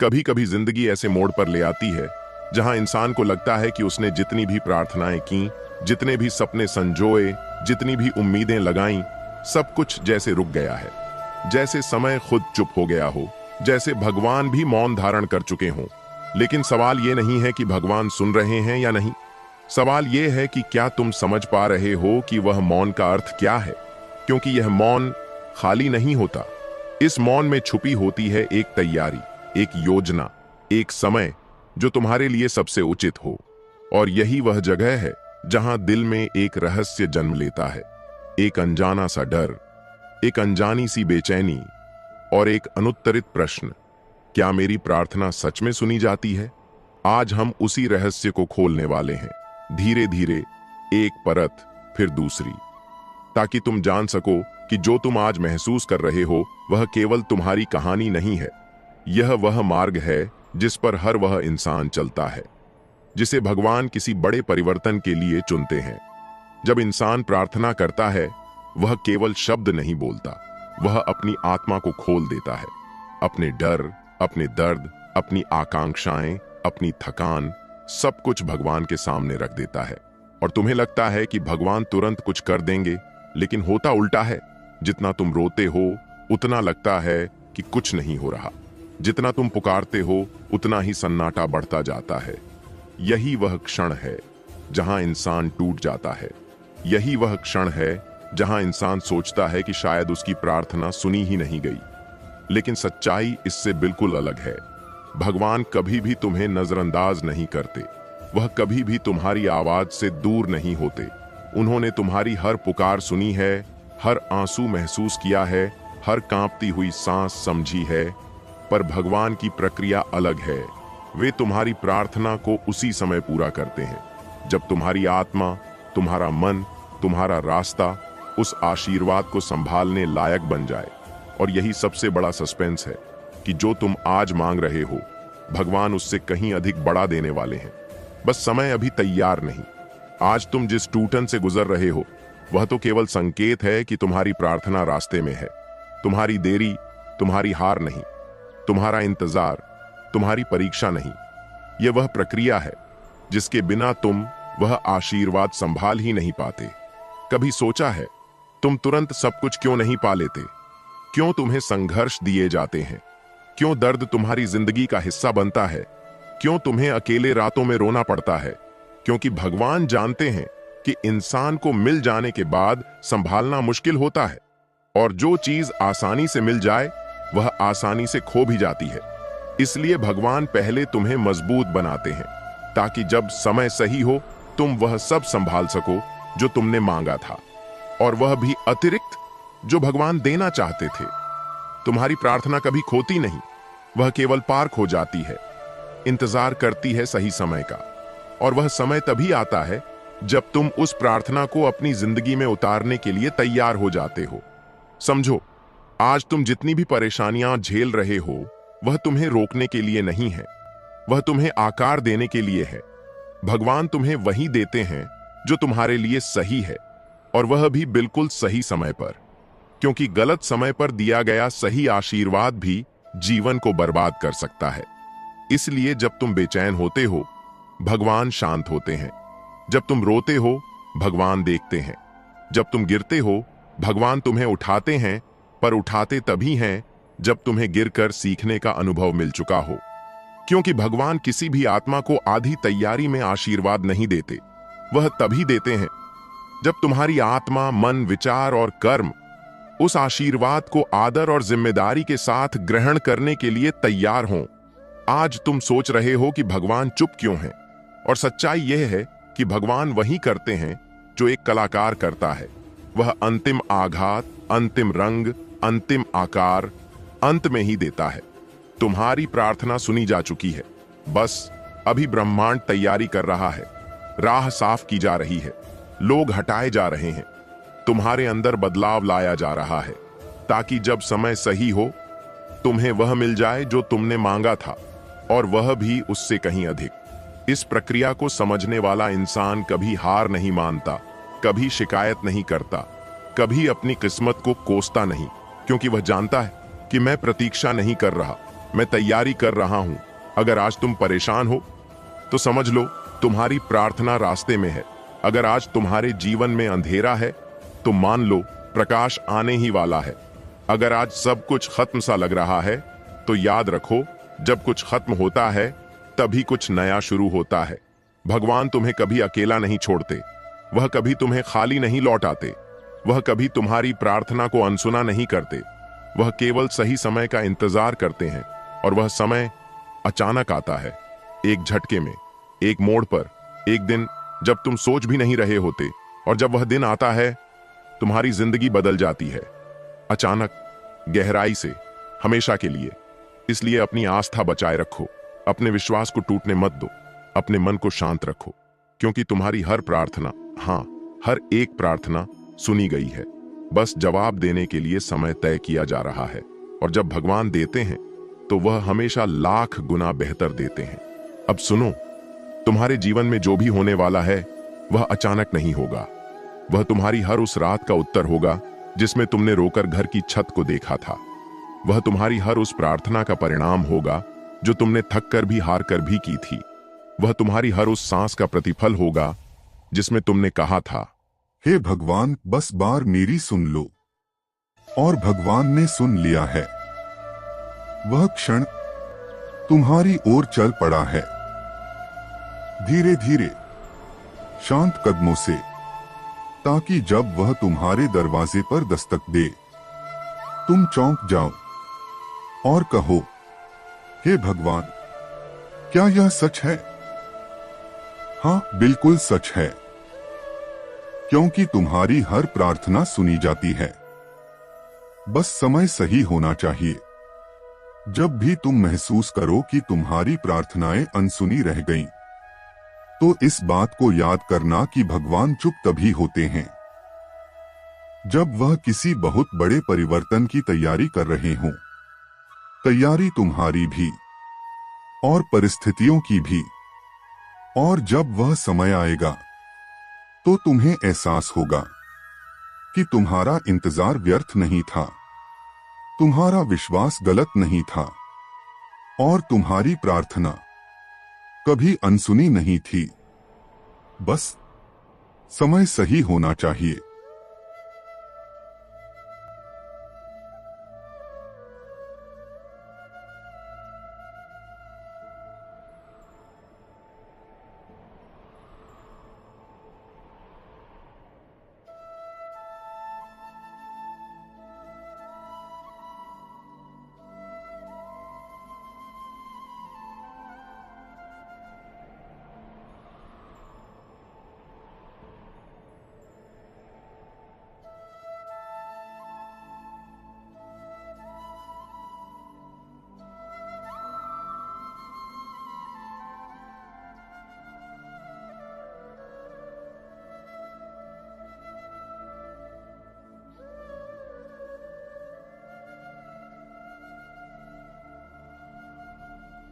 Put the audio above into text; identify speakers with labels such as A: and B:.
A: कभी कभी जिंदगी ऐसे मोड़ पर ले आती है जहां इंसान को लगता है कि उसने जितनी भी प्रार्थनाएं की, जितने भी सपने संजोए, जितनी भी उम्मीदें लगाईं, सब कुछ जैसे रुक गया है। जैसे समय खुद चुप हो गया हो, जैसे भगवान भी मौन धारण कर चुके हों। लेकिन सवाल ये नहीं है कि भगवान सुन रहे हैं या नहीं। सवाल ये है कि क्या तुम समझ पा रहे हो कि वह मौन का अर्थ क्या है। क्योंकि यह मौन खाली नहीं होता। इस मौन में छुपी होती है एक तैयारी, एक योजना, एक समय जो तुम्हारे लिए सबसे उचित हो। और यही वह जगह है जहां दिल में एक रहस्य जन्म लेता है, एक अनजाना सा डर, एक अनजानी सी बेचैनी और एक अनुत्तरित प्रश्न, क्या मेरी प्रार्थना सच में सुनी जाती है। आज हम उसी रहस्य को खोलने वाले हैं, धीरे धीरे, एक परत फिर दूसरी, ताकि तुम जान सको कि जो तुम आज महसूस कर रहे हो वह केवल तुम्हारी कहानी नहीं है। यह वह मार्ग है जिस पर हर वह इंसान चलता है, जिसे भगवान किसी बड़े परिवर्तन के लिए चुनते हैं। जब इंसान प्रार्थना करता है, वह केवल शब्द नहीं बोलता, वह अपनी आत्मा को खोल देता है। अपने डर, अपने दर्द, अपनी आकांक्षाएं, अपनी थकान, सब कुछ भगवान के सामने रख देता है। और तुम्हें लगता है कि भगवान तुरंत कुछ कर देंगे, लेकिन होता उल्टा है। जितना तुम रोते हो उतना लगता है कि कुछ नहीं हो रहा। जितना तुम पुकारते हो उतना ही सन्नाटा बढ़ता जाता है। यही वह क्षण है जहां इंसान टूट जाता है। यही वह क्षण है जहां इंसान सोचता है कि शायद उसकी प्रार्थना सुनी ही नहीं गई। लेकिन सच्चाई इससे बिल्कुल अलग है। भगवान कभी भी तुम्हें नजरअंदाज नहीं करते। वह कभी भी तुम्हारी आवाज से दूर नहीं होते। उन्होंने तुम्हारी हर पुकार सुनी है, हर आंसू महसूस किया है, हर कांपती हुई सांस समझी है। पर भगवान की प्रक्रिया अलग है। वे तुम्हारी प्रार्थना को उसी समय पूरा करते हैं जब तुम्हारी आत्मा, तुम्हारा मन, तुम्हारा रास्ता उस आशीर्वाद को संभालने लायक बन जाए। और यही सबसे बड़ा सस्पेंस है कि जो तुम आज मांग रहे हो, भगवान उससे कहीं अधिक बड़ा देने वाले हैं। बस समय अभी तैयार नहीं। आज तुम जिस टूटन से गुजर रहे हो, वह तो केवल संकेत है कि तुम्हारी प्रार्थना रास्ते में है। तुम्हारी देरी तुम्हारी हार नहीं, तुम्हारा इंतजार तुम्हारी परीक्षा नहीं। यह वह प्रक्रिया है जिसके बिना तुम वह आशीर्वाद संभाल ही नहीं पाते। कभी सोचा है तुम तुरंत सब कुछ क्यों नहीं पा लेते? क्यों तुम्हें संघर्ष दिए जाते हैं? क्यों दर्द तुम्हारी जिंदगी का हिस्सा बनता है? क्यों तुम्हें अकेले रातों में रोना पड़ता है? क्योंकि भगवान जानते हैं कि इंसान को मिल जाने के बाद संभालना मुश्किल होता है। और जो चीज आसानी से मिल जाए वह आसानी से खो भी जाती है। इसलिए भगवान पहले तुम्हें मजबूत बनाते हैं, ताकि जब समय सही हो तुम वह सब संभाल सको जो तुमने मांगा था, और वह भी अतिरिक्त जो भगवान देना चाहते थे। तुम्हारी प्रार्थना कभी खोती नहीं, वह केवल पार्क हो जाती है, इंतजार करती है सही समय का। और वह समय तभी आता है जब तुम उस प्रार्थना को अपनी जिंदगी में उतारने के लिए तैयार हो जाते हो। समझो, आज तुम जितनी भी परेशानियां झेल रहे हो, वह तुम्हें रोकने के लिए नहीं है, वह तुम्हें आकार देने के लिए है। भगवान तुम्हें वही देते हैं जो तुम्हारे लिए सही है, और वह भी बिल्कुल सही समय पर। क्योंकि गलत समय पर दिया गया सही आशीर्वाद भी जीवन को बर्बाद कर सकता है। इसलिए जब तुम बेचैन होते हो, भगवान शांत होते हैं। जब तुम रोते हो, भगवान देखते हैं। जब तुम गिरते हो, भगवान तुम्हें उठाते हैं, पर उठाते तभी हैं जब तुम्हें गिरकर सीखने का अनुभव मिल चुका हो। क्योंकि भगवान किसी भी आत्मा को आधी तैयारी में आशीर्वाद नहीं देते। वह तभी देते हैं जब तुम्हारी आत्मा, मन, विचार और कर्म उस आशीर्वाद को आदर और जिम्मेदारी के साथ ग्रहण करने के लिए तैयार हों। आज तुम सोच रहे हो कि भगवान चुप क्यों हैं, और सच्चाई यह है कि भगवान वही करते हैं जो एक कलाकार करता है। वह अंतिम आघात, अंतिम रंग, अंतिम आकार अंत में ही देता है। तुम्हारी प्रार्थना सुनी जा चुकी है। बस अभी ब्रह्मांड तैयारी कर रहा है। राह साफ की जा रही है, लोग हटाए जा रहे हैं, तुम्हारे अंदर बदलाव लाया जा रहा है, ताकि जब समय सही हो तुम्हें वह मिल जाए जो तुमने मांगा था, और वह भी उससे कहीं अधिक। इस प्रक्रिया को समझने वाला इंसान कभी हार नहीं मानता, कभी शिकायत नहीं करता, कभी अपनी किस्मत को कोसता नहीं, क्योंकि वह जानता है कि मैं प्रतीक्षा नहीं कर रहा, मैं तैयारी कर रहा हूं। अगर आज तुम परेशान हो तो समझ लो तुम्हारी प्रार्थना रास्ते में है। अगर आज तुम्हारे जीवन में अंधेरा है तो मान लो प्रकाश आने ही वाला है। अगर आज सब कुछ खत्म सा लग रहा है तो याद रखो, जब कुछ खत्म होता है तभी कुछ नया शुरू होता है। भगवान तुम्हें कभी अकेला नहीं छोड़ते, वह कभी तुम्हें खाली नहीं लौटाते, वह कभी तुम्हारी प्रार्थना को अनसुना नहीं करते। वह केवल सही समय का इंतजार करते हैं, और वह समय अचानक आता है, एक झटके में, एक मोड़ पर, एक दिन जब तुम सोच भी नहीं रहे होते। और जब वह दिन आता है तुम्हारी जिंदगी बदल जाती है, अचानक, गहराई से, हमेशा के लिए। इसलिए अपनी आस्था बचाए रखो, अपने विश्वास को टूटने मत दो, अपने मन को शांत रखो, क्योंकि तुम्हारी हर प्रार्थना, हाँ, हर एक प्रार्थना सुनी गई है। बस जवाब देने के लिए समय तय किया जा रहा है। और जब भगवान देते हैं तो वह हमेशा लाख गुना बेहतर देते हैं। अब सुनो, तुम्हारे जीवन में जो भी होने वाला है वह अचानक नहीं होगा। वह तुम्हारी हर उस रात का उत्तर होगा जिसमें तुमने रोकर घर की छत को देखा था। वह तुम्हारी हर उस प्रार्थना का परिणाम होगा जो तुमने थक कर भी, हार कर भी की थी। वह तुम्हारी हर उस सांस का प्रतिफल होगा जिसमें तुमने कहा था,
B: हे भगवान, बस बार मेरी सुन लो। और भगवान ने सुन लिया है। वह क्षण तुम्हारी ओर चल पड़ा है, धीरे धीरे, शांत कदमों से, ताकि जब वह तुम्हारे दरवाजे पर दस्तक दे तुम चौंक जाओ और कहो, हे भगवान, क्या यह सच है? हाँ, बिल्कुल सच है, क्योंकि तुम्हारी हर प्रार्थना सुनी जाती है। बस समय सही होना चाहिए। जब भी तुम महसूस करो कि तुम्हारी प्रार्थनाएं अनसुनी रह गईं, तो इस बात को याद करना कि भगवान चुप तभी होते हैं जब वह किसी बहुत बड़े परिवर्तन की तैयारी कर रहे हों। तैयारी तुम्हारी भी और परिस्थितियों की भी। और जब वह समय आएगा तो तुम्हें एहसास होगा कि तुम्हारा इंतजार व्यर्थ नहीं था, तुम्हारा विश्वास गलत नहीं था, और तुम्हारी प्रार्थना कभी अनसुनी नहीं थी। बस समय सही होना चाहिए।